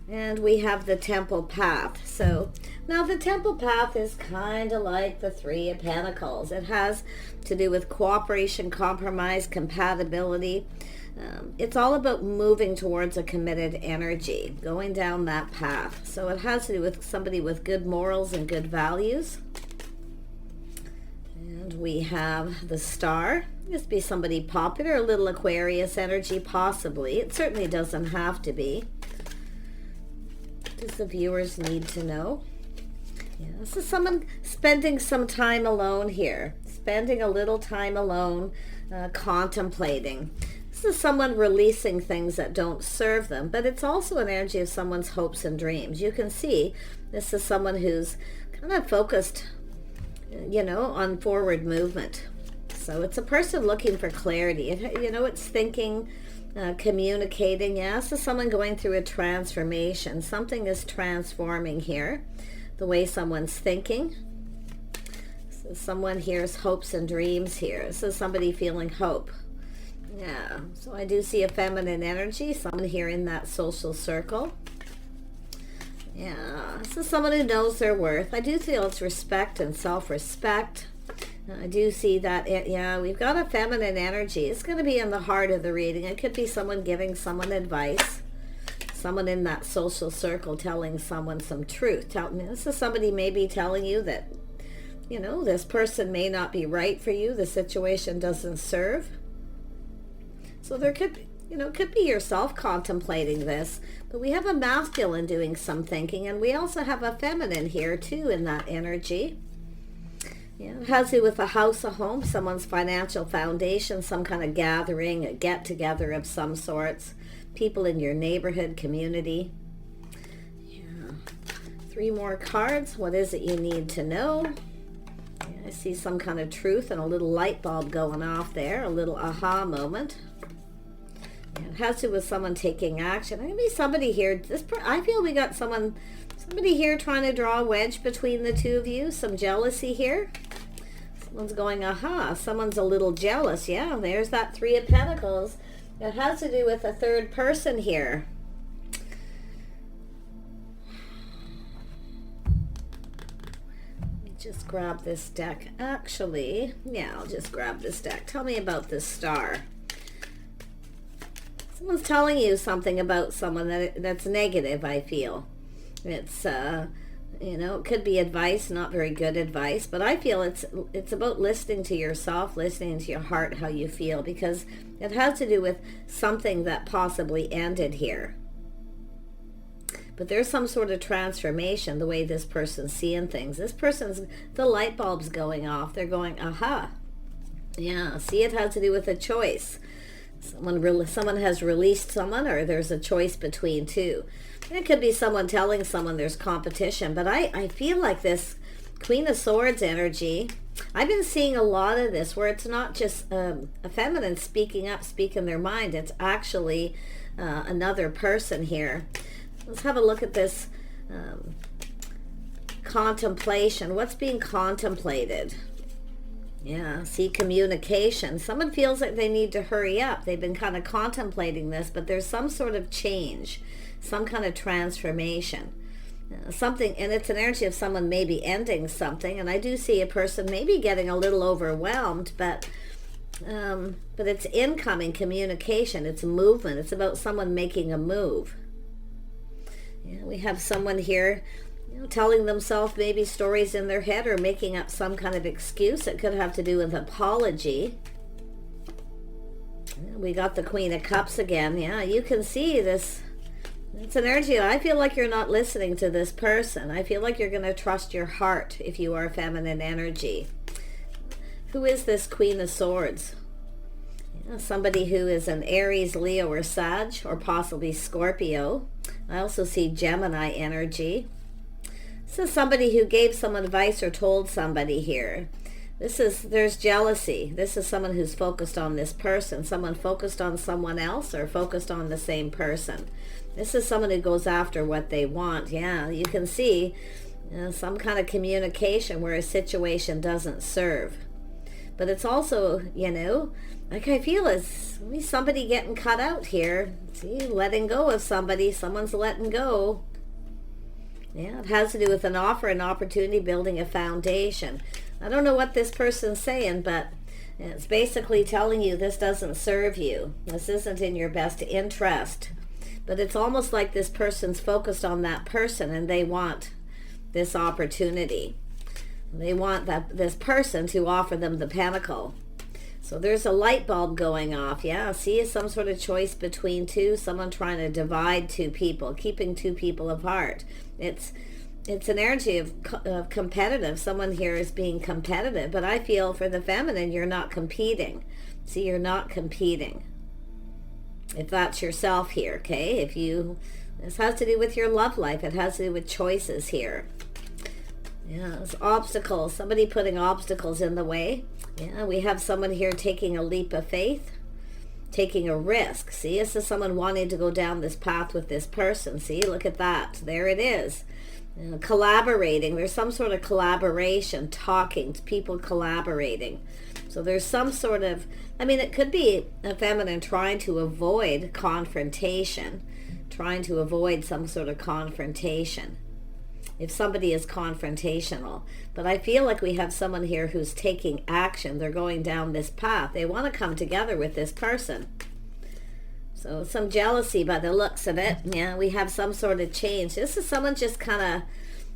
And we have the Temple Path. So now the Temple Path is kind of like the Three of Pentacles. It has to do with cooperation, compromise, compatibility. It's all about moving towards a committed energy, going down that path. So it has to do with somebody with good morals and good values. And we have the Star. This be somebody popular, a little Aquarius energy, possibly. It certainly doesn't have to be. Does the viewers need to know? Yeah, this is someone spending some time alone here. Spending a little time alone, contemplating. This is someone releasing things that don't serve them, but it's also an energy of someone's hopes and dreams. You can see this is someone who's kind of focused, you know, on forward movement. So it's a person looking for clarity. It's thinking, communicating. Yeah, this is someone going through a transformation. Something is transforming here, the way someone's thinking. So someone hears hopes and dreams here. This is somebody feeling hope. Yeah, so I do see a feminine energy, someone here in that social circle. Yeah, this is someone who knows their worth. I do feel it's respect and self-respect. I do see that, yeah, we've got a feminine energy. It's going to be in the heart of the reading. It could be someone giving someone advice. Someone in that social circle telling someone some truth. This is somebody maybe telling you that, you know, this person may not be right for you. The situation doesn't serve. So there could be, could be yourself contemplating this, but we have a masculine doing some thinking, and we also have a feminine here too in that energy. Yeah, it has to do with a house, a home, someone's financial foundation, some kind of gathering, a get-together of some sorts, people in your neighborhood, community. Yeah. 3 more cards. What is it you need to know? Yeah, I see some kind of truth and a little light bulb going off there, a little aha moment. It has to do with someone taking action. Maybe somebody here, I feel we got somebody here trying to draw a wedge between the two of you. Some jealousy here. Someone's going, aha. Someone's a little jealous. Yeah, there's that 3 of Pentacles. It has to do with a third person here. Let me just grab this deck. Actually, yeah, I'll just grab this deck. Tell me about this Star. Someone's telling you something about someone that's negative, I feel. It's, it could be advice, not very good advice, but I feel it's about listening to yourself, listening to your heart, how you feel, because it has to do with something that possibly ended here. But there's some sort of transformation, the way this person's seeing things. The light bulb's going off. They're going, aha. Yeah, see, it has to do with a choice. Someone has released someone, or there's a choice between two. It could be someone telling someone there's competition, but I feel like this Queen of Swords energy, I've been seeing a lot of this where it's not just a feminine speaking up, speaking their mind. It's actually another person here. Let's have a look at this contemplation. What's being contemplated? Yeah, see, communication. Someone feels like they need to hurry up. They've been kind of contemplating this, but there's some sort of change, some kind of transformation. Something, and it's an energy of someone maybe ending something, and I do see a person maybe getting a little overwhelmed, but it's incoming communication. It's movement. It's about someone making a move. Yeah, we have someone here telling themselves maybe stories in their head or making up some kind of excuse. It could have to do with apology. We got the Queen of Cups again. Yeah, you can see this. It's an energy. I feel like you're not listening to this person. I feel like you're going to trust your heart if you are feminine energy. Who is this Queen of Swords? Somebody who is an Aries, Leo, or Sag, or possibly Scorpio. I also see Gemini energy. This is somebody who gave some advice or told somebody here. There's jealousy. This is someone who's focused on this person. Someone focused on someone else or focused on the same person. This is someone who goes after what they want. Yeah, you can see some kind of communication where a situation doesn't serve. But it's also, like I feel is somebody getting cut out here. See, letting go of somebody. Someone's letting go. Yeah, it has to do with an offer, an opportunity, building a foundation. I don't know what this person's saying, but it's basically telling you this doesn't serve you. This isn't in your best interest. But it's almost like this person's focused on that person and they want this opportunity. They want this person to offer them the pentacle. So there's a light bulb going off. Yeah, see, some sort of choice between two, someone trying to divide two people, keeping two people apart. It's an energy of competitive. Someone here is being competitive, but I feel for the feminine, you're not competing. See, you're not competing. If that's yourself here, okay? This has to do with your love life. It has to do with choices here. Yeah, it's obstacles. Somebody putting obstacles in the way. Yeah, we have someone here taking a leap of faith, taking a risk. See, this is someone wanting to go down this path with this person. See, look at that. There it is. Collaborating. There's some sort of collaboration, talking, people collaborating. So there's some sort of, it could be a feminine trying to avoid confrontation, trying to avoid some sort of confrontation. If somebody is confrontational. But I feel like we have someone here who's taking action. They're going down this path. They want to come together with this person. So some jealousy by the looks of it. Yeah, we have some sort of change. This is someone just kind of,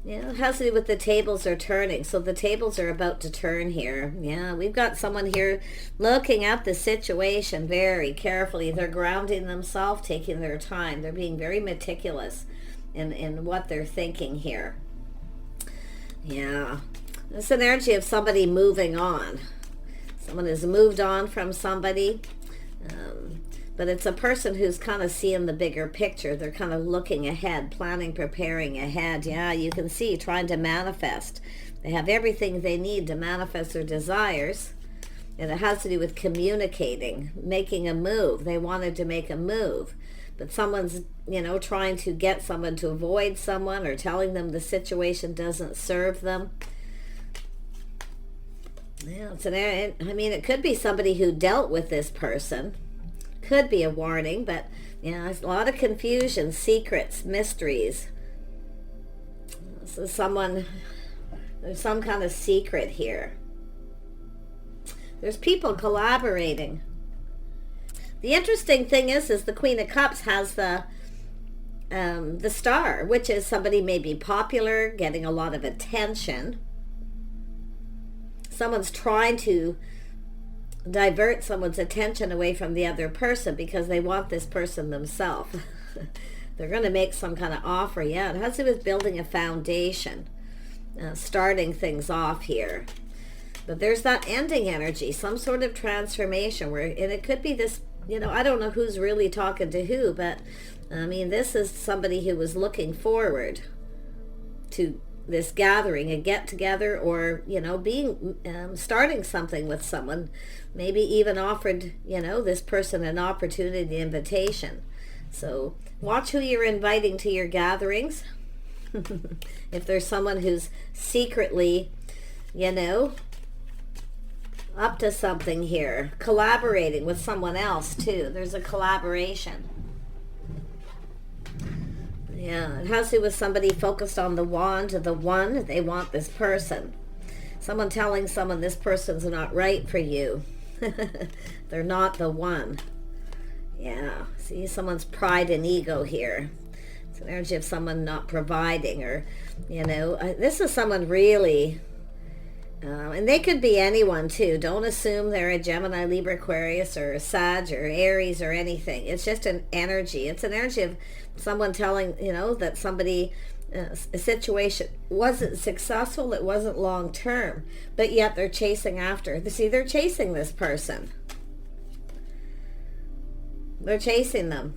it has to do with the tables are turning. So the tables are about to turn here. Yeah, we've got someone here looking at the situation very carefully. They're grounding themselves, taking their time. They're being very meticulous in what they're thinking here. Yeah, it's an energy of somebody moving on. Someone has moved on from somebody. But it's a person who's kind of seeing the bigger picture. They're kind of looking ahead, planning, preparing ahead. Yeah, you can see, trying to manifest. They have everything they need to manifest their desires. And it has to do with communicating, making a move. They wanted to make a move. But someone's, trying to get someone to avoid someone or telling them the situation doesn't serve them. Yeah, it could be somebody who dealt with this person. Could be a warning, but there's a lot of confusion, secrets, mysteries. So there's some kind of secret here. There's people collaborating. The interesting thing is the Queen of Cups has the Star, which is somebody maybe popular, getting a lot of attention. Someone's trying to divert someone's attention away from the other person because they want this person themselves. They're going to make some kind of offer. Yeah, it has to do with building a foundation, starting things off here. But there's that ending energy, some sort of transformation and it could be this, I don't know who's really talking to who, but this is somebody who was looking forward to this gathering, a get together, or being starting something with someone, maybe even offered this person an opportunity, invitation. So watch who you're inviting to your gatherings. If there's someone who's secretly up to something here, collaborating with someone else too. There's a collaboration. Yeah, it has to do with somebody focused on the wand, the one. They want this person. Someone telling someone this person's not right for you. They're not the one. Yeah, see, someone's pride and ego here. It's an energy of someone not providing, or, this is someone really, and they could be anyone too. Don't assume they're a Gemini, Libra, Aquarius, or a Sag, or Aries, or anything. It's just an energy. It's an energy of someone telling, that somebody, a situation wasn't successful, it wasn't long term, but yet they're chasing after. See, they're chasing this person. They're chasing them.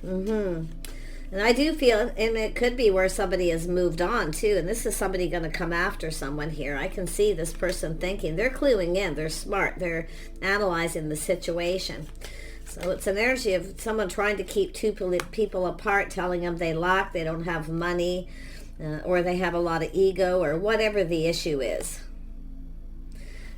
And I do feel, and it could be where somebody has moved on too, and this is somebody going to come after someone here. I can see this person thinking, they're cluing in, they're smart, they're analyzing the situation. So it's an energy of someone trying to keep two people apart, telling them they lack, they don't have money, or they have a lot of ego, or whatever the issue is.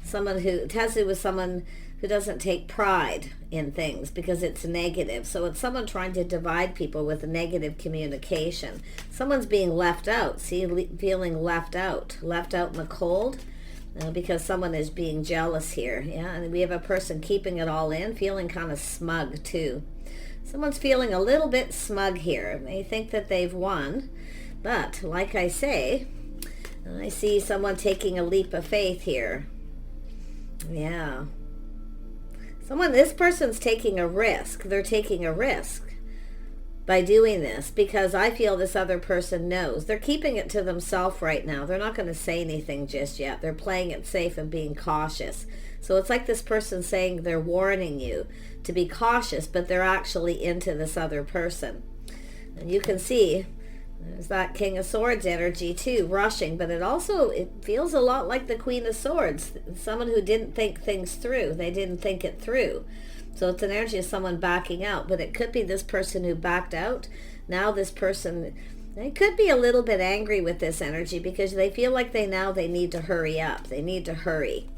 Someone who, it has to do with someone who doesn't take pride in things because it's negative. So it's someone trying to divide people with a negative communication. Someone's being left out. See, feeling left out in the cold. Because someone is being jealous here. Yeah, and we have a person keeping it all in, feeling kind of smug too. Someone's feeling a little bit smug here. They think that they've won, but like I say, I see someone taking a leap of faith here. Yeah. This person's taking a risk. They're taking a risk by doing this, because I feel this other person knows. They're keeping it to themselves right now. They're not going to say anything just yet. They're playing it safe and being cautious. So it's like this person saying they're warning you to be cautious, but they're actually into this other person. And you can see there's that King of Swords energy too, rushing, but it feels a lot like the Queen of Swords. Someone who didn't think things through. They didn't think it through. So it's an energy of someone backing out, but it could be this person who backed out. Now this person, they could be a little bit angry with this energy because they feel like they need to hurry up. They need to hurry.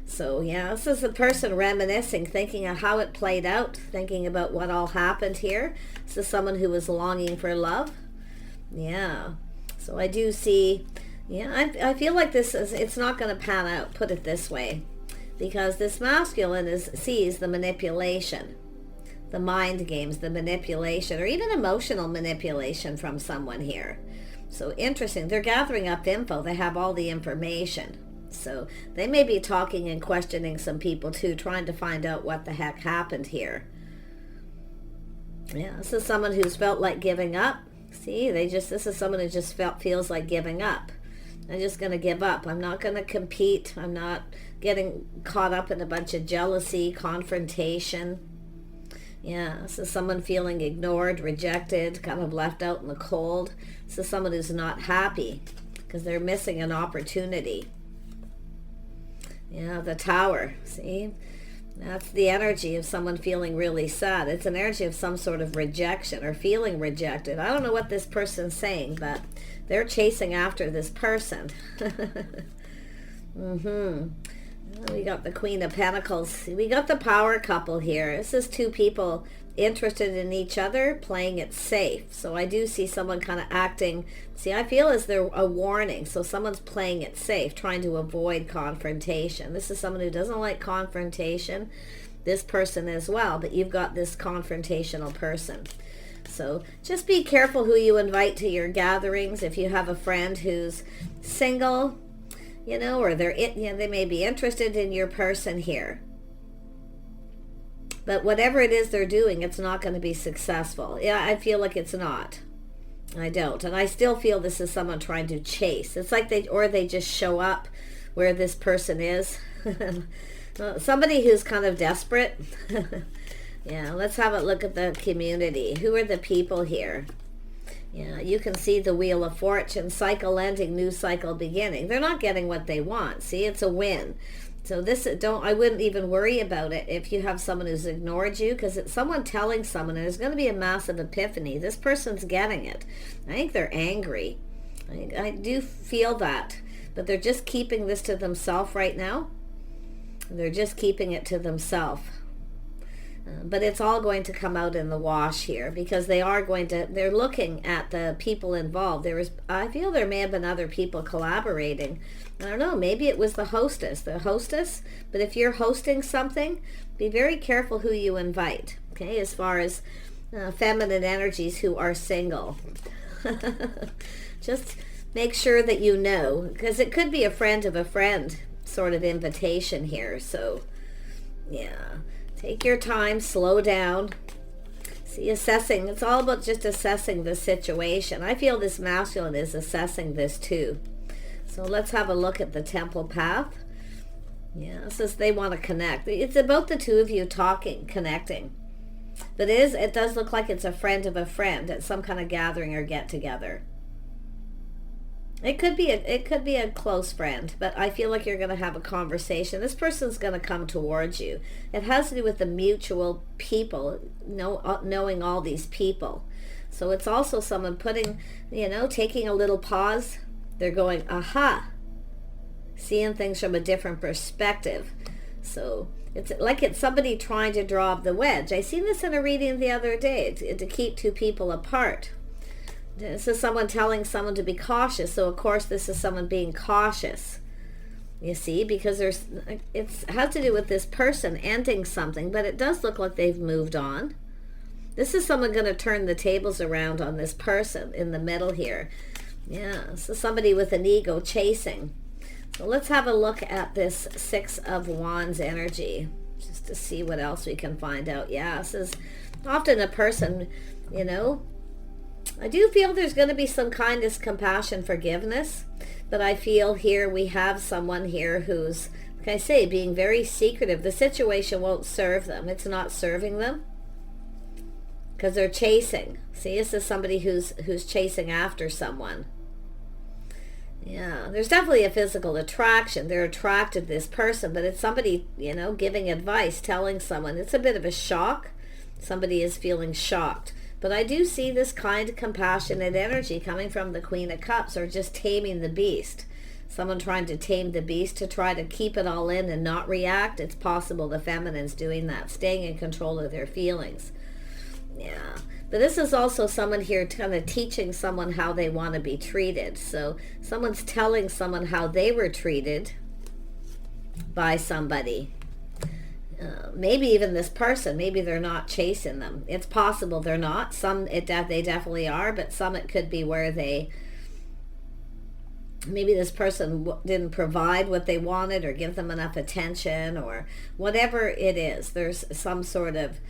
So yeah, this is the person reminiscing, thinking of how it played out, thinking about what all happened here. This is someone who was longing for love. Yeah. So I do see, I feel like it's not going to pan out, put it this way. Because this masculine sees the manipulation, the mind games, the manipulation, or even emotional manipulation from someone here. So interesting. They're gathering up info. They have all the information. So they may be talking and questioning some people too, trying to find out what the heck happened here. Yeah, this is someone who's felt like giving up. See, this is someone who just feels like giving up. I'm just going to give up. I'm not going to compete. I'm not getting caught up in a bunch of jealousy, confrontation. Yeah, this is someone feeling ignored, rejected, kind of left out in the cold. This is someone who's not happy because they're missing an opportunity. Yeah, the Tower, see? That's the energy of someone feeling really sad. It's an energy of some sort of rejection or feeling rejected. I don't know what this person's saying, but they're chasing after this person. We got the Queen of Pentacles. We got the power couple here. This is two people interested in each other, playing it safe. So I do see someone kind of acting. See, I feel as they're a warning. So someone's playing it safe, trying to avoid confrontation. This is someone who doesn't like confrontation. This person as well, but you've got this confrontational person. So just be careful who you invite to your gatherings. If you have a friend who's single, or they may be interested in your person here. But whatever it is they're doing, it's not going to be successful. Yeah, I feel like it's not. I don't. And I still feel this is someone trying to chase. It's like they just show up where this person is. Somebody who's kind of desperate. Yeah, let's have a look at the community. Who are the people here? Yeah, you can see the Wheel of Fortune, cycle ending, new cycle beginning. They're not getting what they want. See, it's a win. So I wouldn't even worry about it if you have someone who's ignored you, because it's someone telling someone, and there's going to be a massive epiphany. This person's getting it. I think they're angry. I do feel that, but they're just keeping this to themselves right now. They're just keeping it to themselves. But it's all going to come out in the wash here, because they're looking at the people involved. I feel there may have been other people collaborating. I don't know, maybe it was the hostess, but if you're hosting something, be very careful who you invite, okay, as far as feminine energies who are single. Just make sure that you know, because it could be a friend of a friend sort of invitation here. So, yeah. Take your time, slow down. See, assessing. It's all about just assessing the situation. I feel this masculine is assessing this too. So let's have a look at the Temple Path. Yeah, it says they want to connect. It's about the two of you talking, connecting. But it does look like it's a friend of a friend at some kind of gathering or get together. It could be a close friend, but I feel like you're going to have a conversation. This person's going to come towards you. It has to do with the mutual people, knowing all these people. So it's also someone taking a little pause. They're going, aha, seeing things from a different perspective. So It's like it's somebody trying to draw up the wedge. I seen this in a reading the other day, to keep two people apart. This is someone telling someone to be cautious. So of course this is someone being cautious. You see, because it has to do with this person ending something, but it does look like they've moved on. This is someone going to turn the tables around on this person in the middle here. Yeah, so somebody with an ego chasing. So let's have a look at this Six of Wands energy, just to see what else we can find out. Yeah, this is often a person, you know, I do feel there's going to be some kindness, compassion, forgiveness, but I feel here we have someone here who's, like I say, being very secretive. The situation won't serve them. It's not serving them because they're chasing. See, this is somebody who's chasing after someone. Yeah, there's definitely a physical attraction. They're attracted to this person, but it's somebody, you know, giving advice, telling someone. It's a bit of a shock. Somebody is feeling shocked. But I do see this kind, compassionate energy coming from the Queen of Cups, or just taming the beast. Someone trying to tame the beast, to try to keep it all in and not react. It's possible the feminine's doing that, staying in control of their feelings. Yeah. But this is also someone here kind of teaching someone how they want to be treated. So someone's telling someone how they were treated by somebody. Maybe even this person, maybe they're not chasing them. It's possible they're not. Some they definitely are, but some it could be where maybe this person didn't provide what they wanted or give them enough attention, or whatever it is. There's some sort of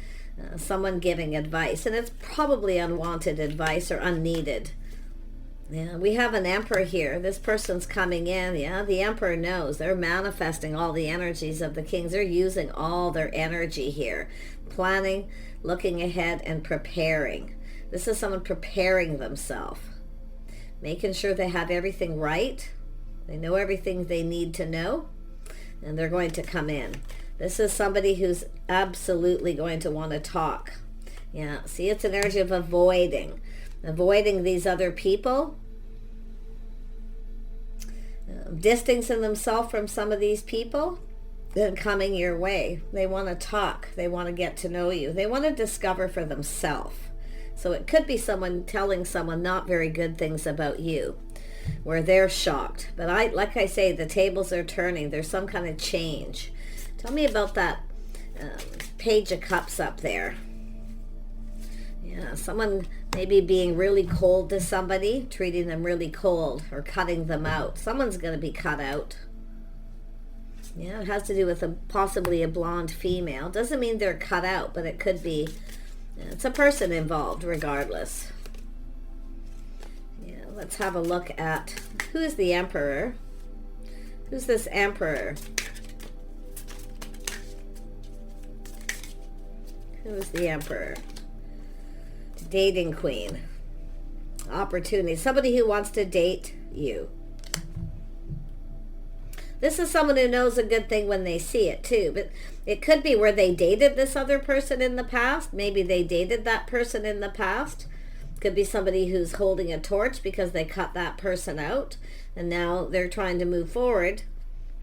someone giving advice, and it's probably unwanted advice or unneeded. Yeah, we have an Emperor here. This person's coming in. Yeah, the Emperor knows. They're manifesting all the energies of the kings. They're using all their energy here. Planning, looking ahead, and preparing. This is someone preparing themselves. Making sure they have everything right. They know everything they need to know. And they're going to come in. This is somebody who's absolutely going to want to talk. Yeah, see, it's an energy of avoiding these other people, distancing themselves from some of these people, then coming your way. They want to talk. They want to get to know you. They want to discover for themselves. So it could be someone telling someone not very good things about you, where they're shocked. But like I say, the tables are turning. There's some kind of change. Tell me about that Page of Cups up there. Yeah, someone maybe being really cold to somebody, treating them really cold, or cutting them out. Someone's going to be cut out. Yeah, it has to do with possibly a blonde female. Doesn't mean they're cut out, but it could be, it's a person involved regardless. Yeah, let's have a look at who is the Emperor. Who's this Emperor? Who is the Emperor? Dating Queen. Opportunity. Somebody who wants to date you. This is someone who knows a good thing when they see it too. But it could be where they dated this other person in the past. Maybe they dated that person in the past. Could be somebody who's holding a torch because they cut that person out. And now they're trying to move forward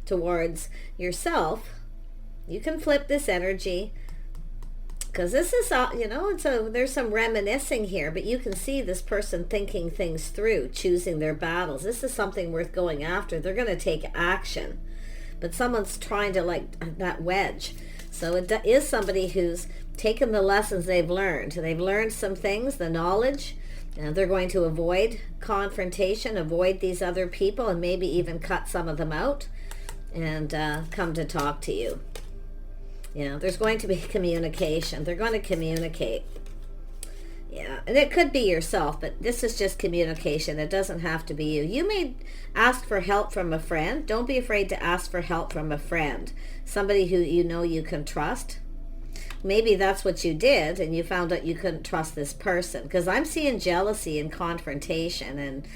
towards yourself. You can flip this energy. Because this is, you know, there's some reminiscing here, but you can see this person thinking things through, choosing their battles. This is something worth going after. They're going to take action. But someone's trying to, like, that wedge. So it is somebody who's taken the lessons they've learned. They've learned some things, the knowledge. They're going to avoid confrontation, avoid these other people, and maybe even cut some of them out and come to talk to you. You know, there's going to be communication. They're going to communicate. Yeah, and it could be yourself, but this is just communication. It doesn't have to be you. You may ask for help from a friend. Don't be afraid to ask for help from a friend. Somebody who you know you can trust. Maybe that's what you did, and you found out you couldn't trust this person. Because I'm seeing jealousy and confrontation and,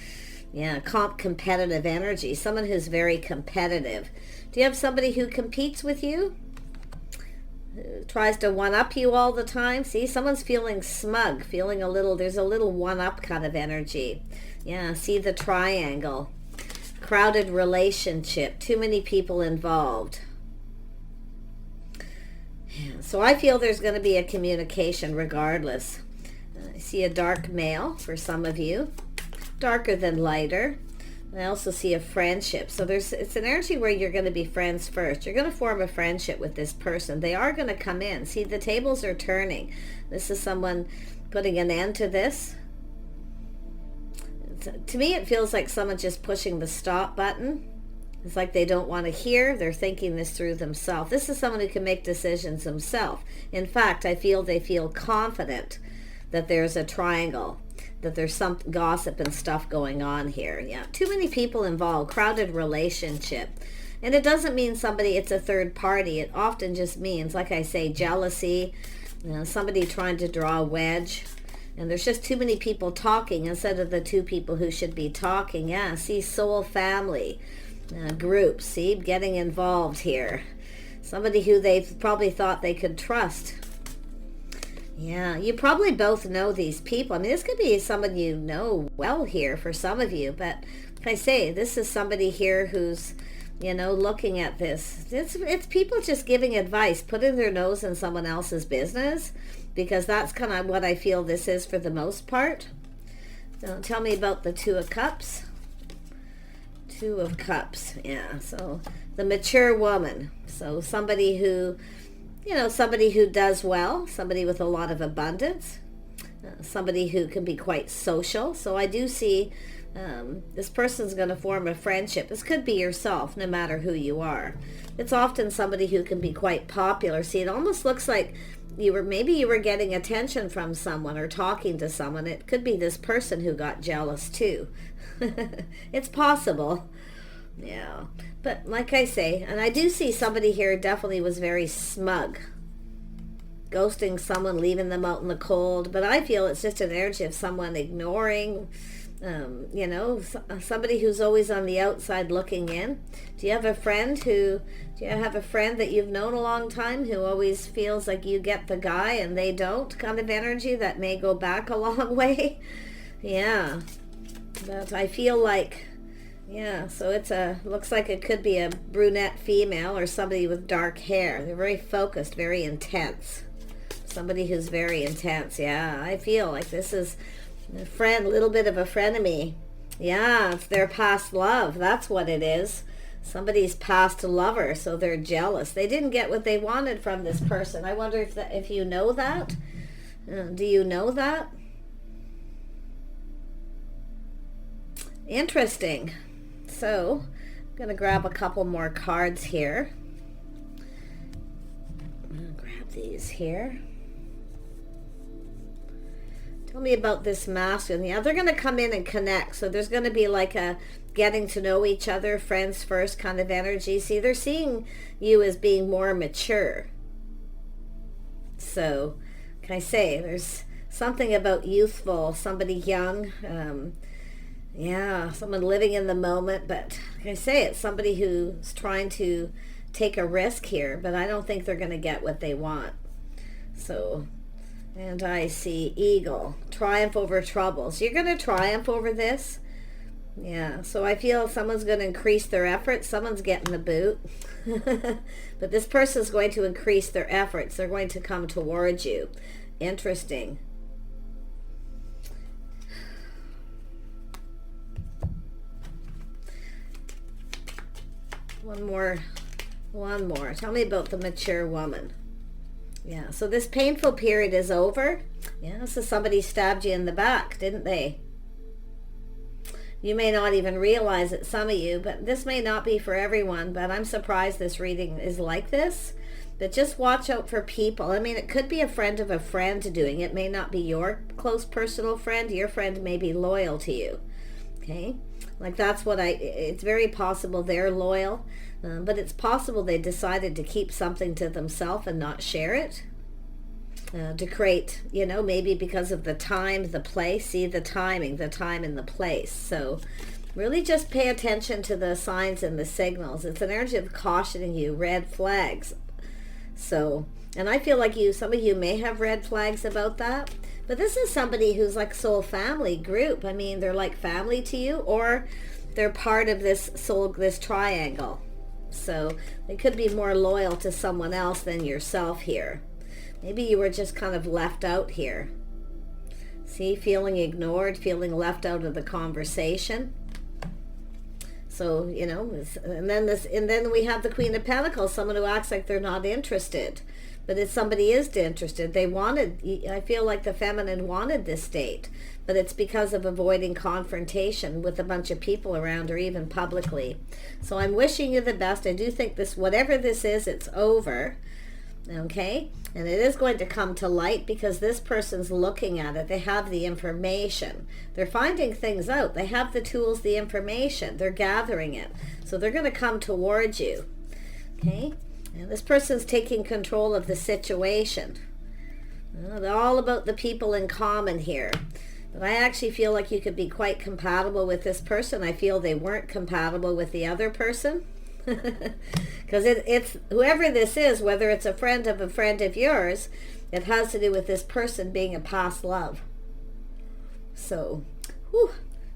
yeah, competitive energy. Someone who's very competitive. Do you have somebody who competes with you? Tries to one-up you all the time. See, someone's feeling smug, feeling there's a little one-up kind of energy. Yeah, see the triangle. Crowded relationship, too many people involved. Yeah, so I feel there's going to be a communication regardless. I see a dark male for some of you, darker than lighter. I also see a friendship. So it's an energy where you're going to be friends first. You're going to form a friendship with this person. They are going to come in. See, the tables are turning. This is someone putting an end to this. To me, it feels like someone just pushing the stop button. It's like they don't want to hear. They're thinking this through themselves. This is someone who can make decisions themselves. In fact, I feel they feel confident that there's a triangle, that there's some gossip and stuff going on here. Yeah, too many people involved, crowded relationship. And it doesn't mean somebody, it's a third party. It often just means, like I say, jealousy, somebody trying to draw a wedge. And there's just too many people talking instead of the two people who should be talking. Yeah, see, soul family, groups, see, getting involved here. Somebody who they've probably thought they could trust. Yeah, you probably both know these people. I mean, this could be someone you know well here for some of you, but like I say, this is somebody here who's, looking at this. It's people just giving advice, putting their nose in someone else's business, because that's kind of what I feel this is for the most part. So tell me about the Two of Cups. Two of Cups, yeah. So the mature woman. So somebody who, somebody who does well, somebody with a lot of abundance, somebody who can be quite social. So I do see this person's going to form a friendship. This could be yourself, no matter who you are. It's often somebody who can be quite popular. See, it almost looks like maybe you were getting attention from someone or talking to someone. It could be this person who got jealous too. It's possible. Yeah. But like I say, and I do see somebody here definitely was very smug. Ghosting someone, leaving them out in the cold. But I feel it's just an energy of someone ignoring, somebody who's always on the outside looking in. Do you have a friend that you've known a long time who always feels like you get the guy and they don't, kind of energy that may go back a long way? Yeah. But I feel like, so looks like it could be a brunette female or somebody with dark hair. They're very focused, very intense. Somebody who's very intense. Yeah, I feel like this is a friend, a little bit of a frenemy. Yeah, it's their past love. That's what it is. Somebody's past lover, so they're jealous. They didn't get what they wanted from this person. I wonder if you know that. Do you know that? Interesting. So, I'm going to grab a couple more cards here. I'm going to grab these here. Tell me about this masculine. Yeah, they're going to come in and connect. So there's going to be like a getting to know each other, friends first kind of energy. See, they're seeing you as being more mature. So, can I say, there's something about youthful, somebody young, someone living in the moment, but like I say, it's somebody who's trying to take a risk here, but I don't think they're going to get what they want. So, and I see eagle, triumph over troubles. You're going to triumph over this. Yeah, so I feel someone's going to increase their efforts. Someone's getting the boot. But this person's going to increase their efforts. They're going to come towards you. Interesting. One more. Tell me about the mature woman. Yeah, so this painful period is over. Yeah, so somebody stabbed you in the back, didn't they? You may not even realize it, some of you, but this may not be for everyone, but I'm surprised this reading is like this. But just watch out for people. I mean, it could be a friend of a friend doing it. It may not be your close personal friend. Your friend may be loyal to you. Okay? Like that's what it's very possible they're loyal, but it's possible they decided to keep something to themselves and not share it. To create, maybe because of the time, the place. See the timing, the time and the place. So really just pay attention to the signs and the signals. It's an energy of cautioning you, red flags. So, and I feel like some of you may have red flags about that. But this is somebody who's like soul family group. I mean, they're like family to you, or they're part of this triangle. So they could be more loyal to someone else than yourself here. Maybe you were just kind of left out here. See, feeling ignored, feeling left out of the conversation. So, you know, and then we have the Queen of Pentacles, someone who acts like they're not interested. But if somebody is interested, I feel like the feminine wanted this date, but it's because of avoiding confrontation with a bunch of people around or even publicly. So I'm wishing you the best. I do think this, whatever this is, it's over. Okay? And it is going to come to light because this person's looking at it. They have the information. They're finding things out. They have the tools, the information. They're gathering it. So they're going to come towards you. Okay? And this person's taking control of the situation. They're all about the people in common here. But I actually feel like you could be quite compatible with this person. I feel they weren't compatible with the other person. Because it's whoever this is, whether it's a friend of yours, it has to do with this person being a past love. So,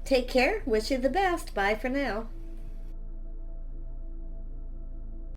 take care. Wish you the best. Bye for now.